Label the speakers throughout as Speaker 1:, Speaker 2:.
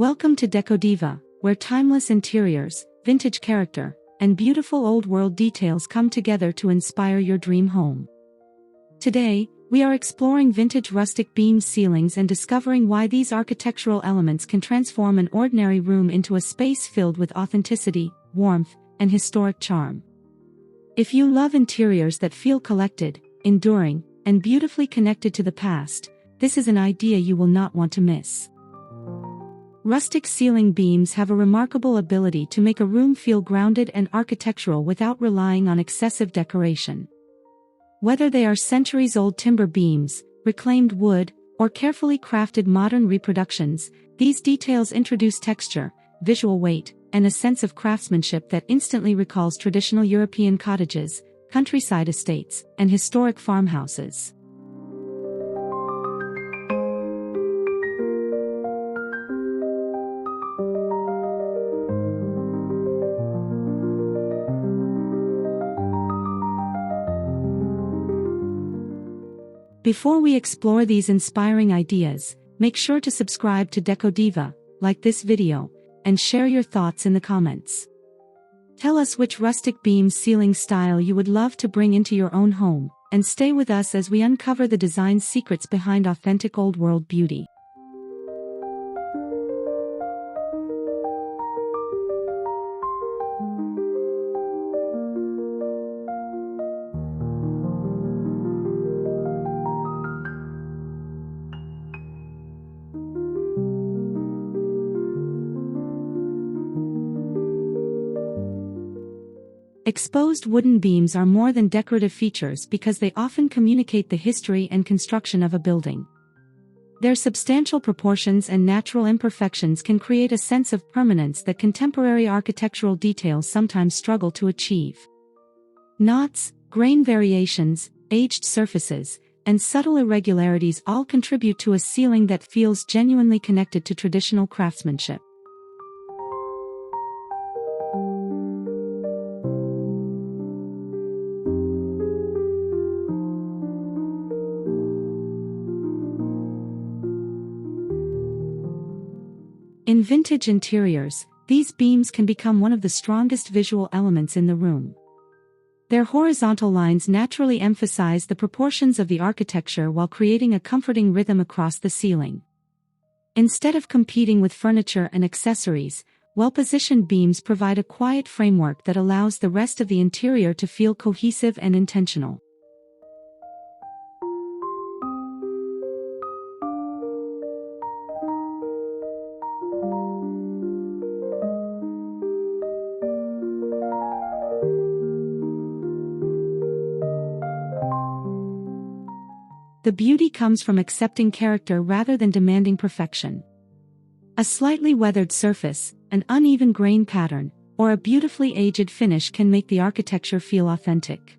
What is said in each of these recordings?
Speaker 1: Welcome to Decodiva, where timeless interiors, vintage character, and beautiful old-world details come together to inspire your dream home. Today, we are exploring vintage rustic beam ceilings and discovering why these architectural elements can transform an ordinary room into a space filled with authenticity, warmth, and historic charm. If you love interiors that feel collected, enduring, and beautifully connected to the past, this is an idea you will not want to miss. Rustic ceiling beams have a remarkable ability to make a room feel grounded and architectural without relying on excessive decoration. Whether they are centuries-old timber beams, reclaimed wood, or carefully crafted modern reproductions, these details introduce texture, visual weight, and a sense of craftsmanship that instantly recalls traditional European cottages, countryside estates, and historic farmhouses. Before we explore these inspiring ideas, make sure to subscribe to Decodiva, like this video, and share your thoughts in the comments. Tell us which rustic beam ceiling style you would love to bring into your own home, and stay with us as we uncover the design secrets behind authentic old-world beauty. Exposed wooden beams are more than decorative features because they often communicate the history and construction of a building. Their substantial proportions and natural imperfections can create a sense of permanence that contemporary architectural details sometimes struggle to achieve. Knots, grain variations, aged surfaces, and subtle irregularities all contribute to a ceiling that feels genuinely connected to traditional craftsmanship. In vintage interiors, these beams can become one of the strongest visual elements in the room. Their horizontal lines naturally emphasize the proportions of the architecture while creating a comforting rhythm across the ceiling. Instead of competing with furniture and accessories, well-positioned beams provide a quiet framework that allows the rest of the interior to feel cohesive and intentional. The beauty comes from accepting character rather than demanding perfection. A slightly weathered surface, an uneven grain pattern, or a beautifully aged finish can make the architecture feel authentic.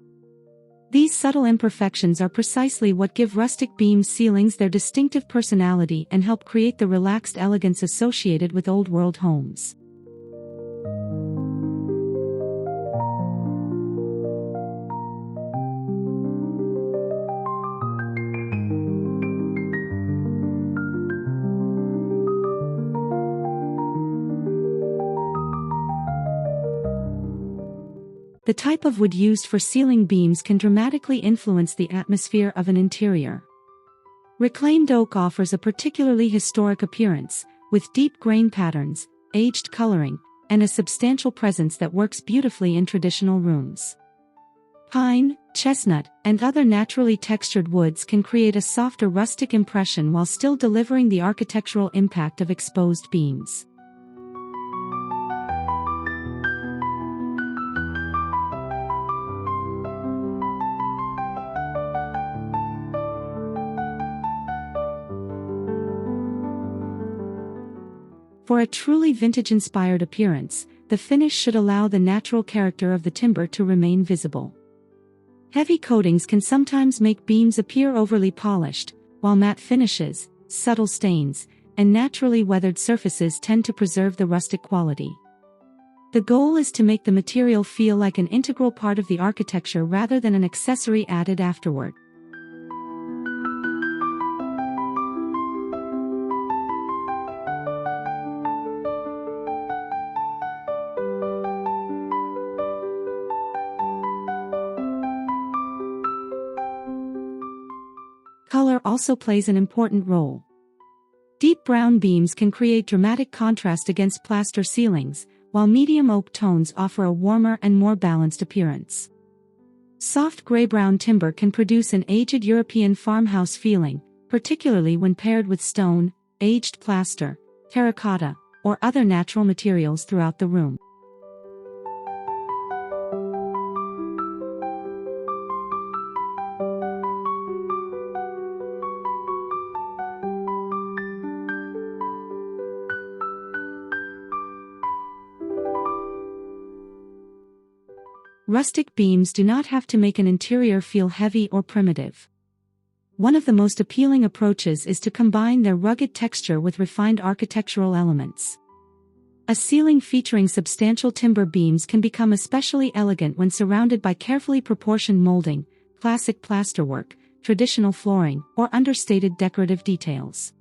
Speaker 1: These subtle imperfections are precisely what give rustic beam ceilings their distinctive personality and help create the relaxed elegance associated with old-world homes. The type of wood used for ceiling beams can dramatically influence the atmosphere of an interior. Reclaimed oak offers a particularly historic appearance, with deep grain patterns, aged coloring, and a substantial presence that works beautifully in traditional rooms. Pine, chestnut, and other naturally textured woods can create a softer rustic impression while still delivering the architectural impact of exposed beams. For a truly vintage-inspired appearance, the finish should allow the natural character of the timber to remain visible. Heavy coatings can sometimes make beams appear overly polished, while matte finishes, subtle stains, and naturally weathered surfaces tend to preserve the rustic quality. The goal is to make the material feel like an integral part of the architecture rather than an accessory added afterward. color also plays an important role. Deep brown beams can create dramatic contrast against plaster ceilings, while medium oak tones offer a warmer and more balanced appearance. Soft gray-brown timber can produce an aged European farmhouse feeling, particularly when paired with stone, aged plaster, terracotta, or other natural materials throughout the room. Rustic beams do not have to make an interior feel heavy or primitive. One of the most appealing approaches is to combine their rugged texture with refined architectural elements. A ceiling featuring substantial timber beams can become especially elegant when surrounded by carefully proportioned molding, classic plasterwork, traditional flooring, or understated decorative details.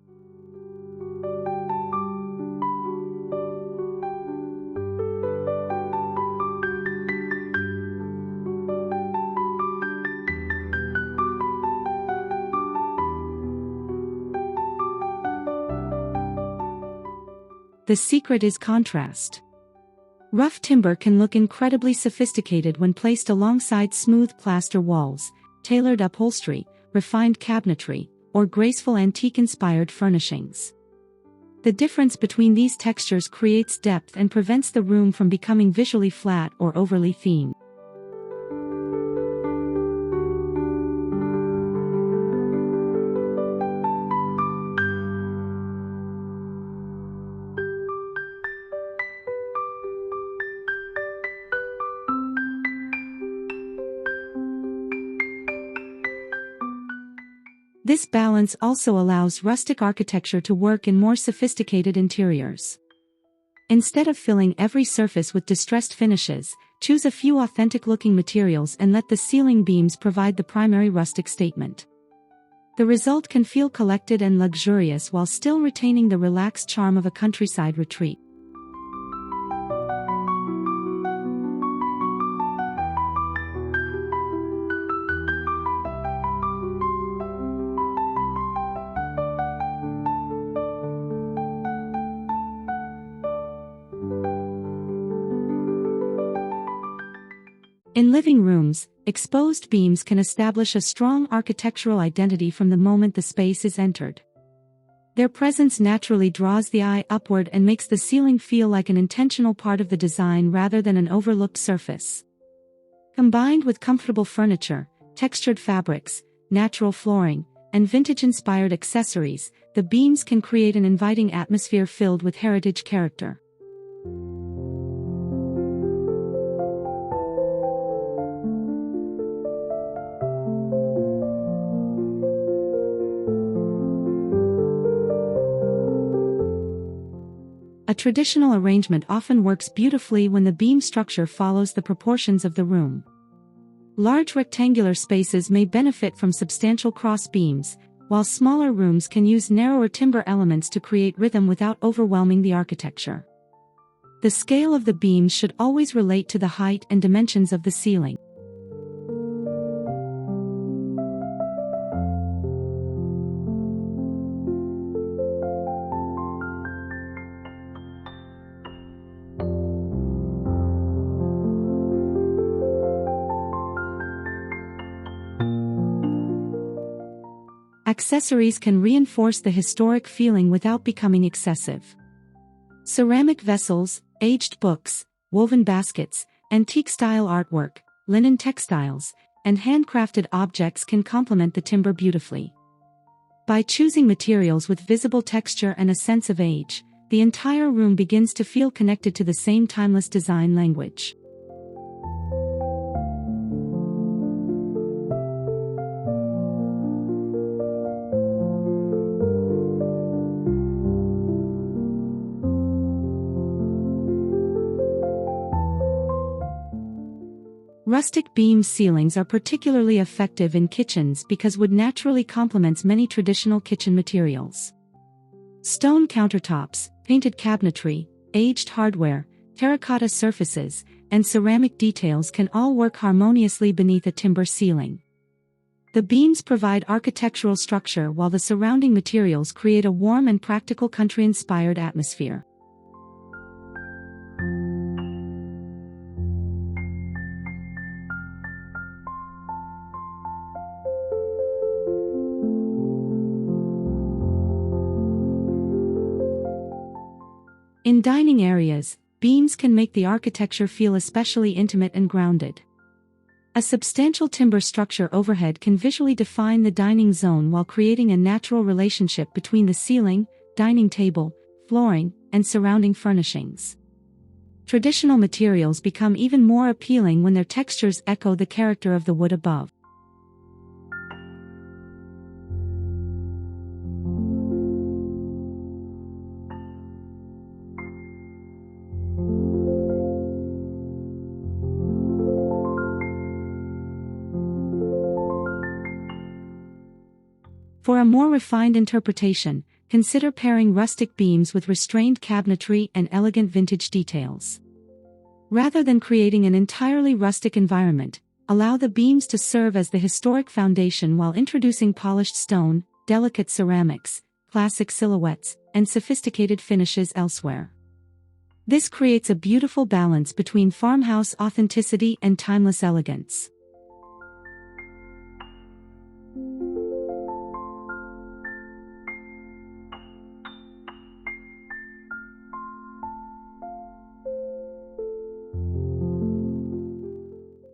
Speaker 1: The secret is contrast. Rough timber can look incredibly sophisticated when placed alongside smooth plaster walls, tailored upholstery, refined cabinetry, or graceful antique-inspired furnishings. The difference between these textures creates depth and prevents the room from becoming visually flat or overly themed. This balance also allows rustic architecture to work in more sophisticated interiors. Instead of filling every surface with distressed finishes, choose a few authentic-looking materials and let the ceiling beams provide the primary rustic statement. The result can feel collected and luxurious while still retaining the relaxed charm of a countryside retreat. In living rooms, exposed beams can establish a strong architectural identity from the moment the space is entered. Their presence naturally draws the eye upward and makes the ceiling feel like an intentional part of the design rather than an overlooked surface. Combined with comfortable furniture, textured fabrics, natural flooring, and vintage-inspired accessories, the beams can create an inviting atmosphere filled with heritage character. A traditional arrangement often works beautifully when the beam structure follows the proportions of the room. Large rectangular spaces may benefit from substantial cross beams, while smaller rooms can use narrower timber elements to create rhythm without overwhelming the architecture. The scale of the beams should always relate to the height and dimensions of the ceiling. Accessories can reinforce the historic feeling without becoming excessive. Ceramic vessels, aged books, woven baskets, antique-style artwork, linen textiles, and handcrafted objects can complement the timber beautifully. By choosing materials with visible texture and a sense of age, the entire room begins to feel connected to the same timeless design language. Rustic beam ceilings are particularly effective in kitchens because wood naturally complements many traditional kitchen materials. Stone countertops, painted cabinetry, aged hardware, terracotta surfaces, and ceramic details can all work harmoniously beneath a timber ceiling. The beams provide architectural structure while the surrounding materials create a warm and practical country-inspired atmosphere. In dining areas, beams can make the architecture feel especially intimate and grounded. A substantial timber structure overhead can visually define the dining zone while creating a natural relationship between the ceiling, dining table, flooring, and surrounding furnishings. Traditional materials become even more appealing when their textures echo the character of the wood above. For a more refined interpretation, consider pairing rustic beams with restrained cabinetry and elegant vintage details. Rather than creating an entirely rustic environment, allow the beams to serve as the historic foundation while introducing polished stone, delicate ceramics, classic silhouettes, and sophisticated finishes elsewhere. This creates a beautiful balance between farmhouse authenticity and timeless elegance.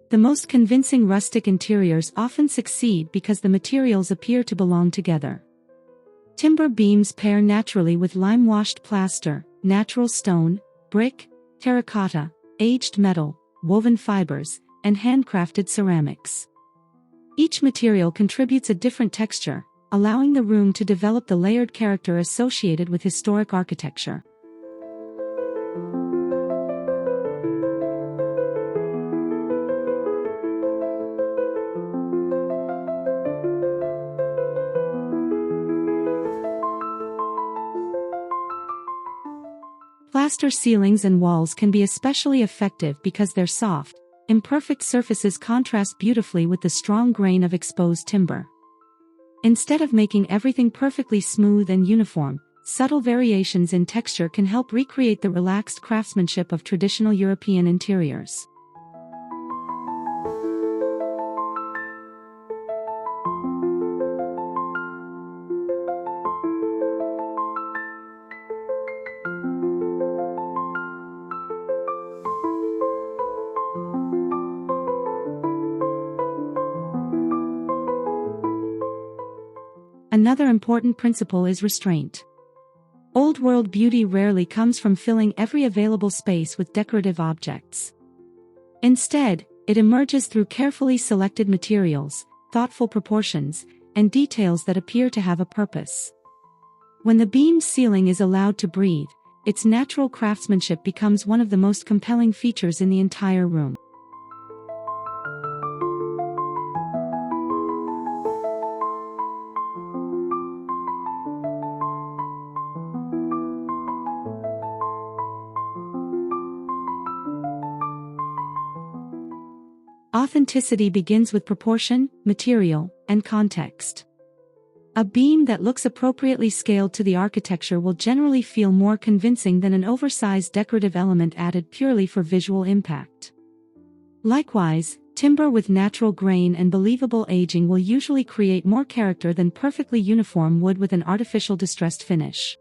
Speaker 1: The most convincing rustic interiors often succeed because the materials appear to belong together. Timber beams pair naturally with lime-washed plaster, natural stone, brick, terracotta, aged metal, woven fibers, and handcrafted ceramics. Each material contributes a different texture, allowing the room to develop the layered character associated with historic architecture. Plaster ceilings and walls can be especially effective because their soft, imperfect surfaces contrast beautifully with the strong grain of exposed timber. Instead of making everything perfectly smooth and uniform, subtle variations in texture can help recreate the relaxed craftsmanship of traditional European interiors. Another important principle is restraint. Old-world beauty rarely comes from filling every available space with decorative objects. Instead, it emerges through carefully selected materials, thoughtful proportions, and details that appear to have a purpose. When the beam's ceiling is allowed to breathe, its natural craftsmanship becomes one of the most compelling features in the entire room. Authenticity begins with proportion, material, and context. A beam that looks appropriately scaled to the architecture will generally feel more convincing than an oversized decorative element added purely for visual impact. Likewise, timber with natural grain and believable aging will usually create more character than perfectly uniform wood with an artificial distressed finish.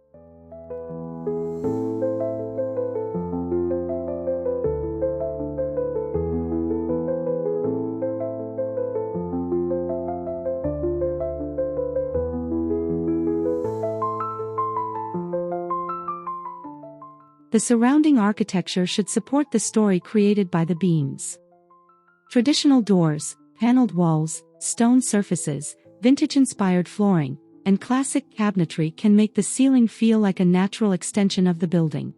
Speaker 1: The surrounding architecture should support the story created by the beams. Traditional doors, paneled walls, stone surfaces, vintage-inspired flooring, and classic cabinetry can make the ceiling feel like a natural extension of the building.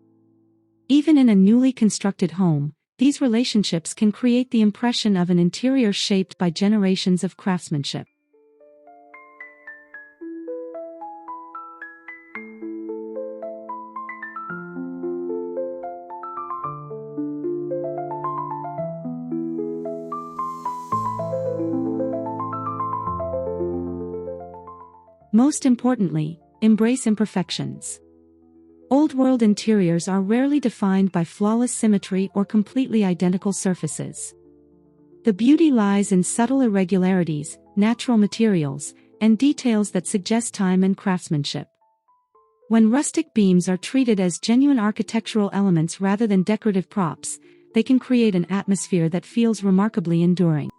Speaker 1: Even in a newly constructed home, these relationships can create the impression of an interior shaped by generations of craftsmanship. Most importantly, embrace imperfections. Old-world interiors are rarely defined by flawless symmetry or completely identical surfaces. The beauty lies in subtle irregularities, natural materials, and details that suggest time and craftsmanship. When rustic beams are treated as genuine architectural elements rather than decorative props, they can create an atmosphere that feels remarkably enduring.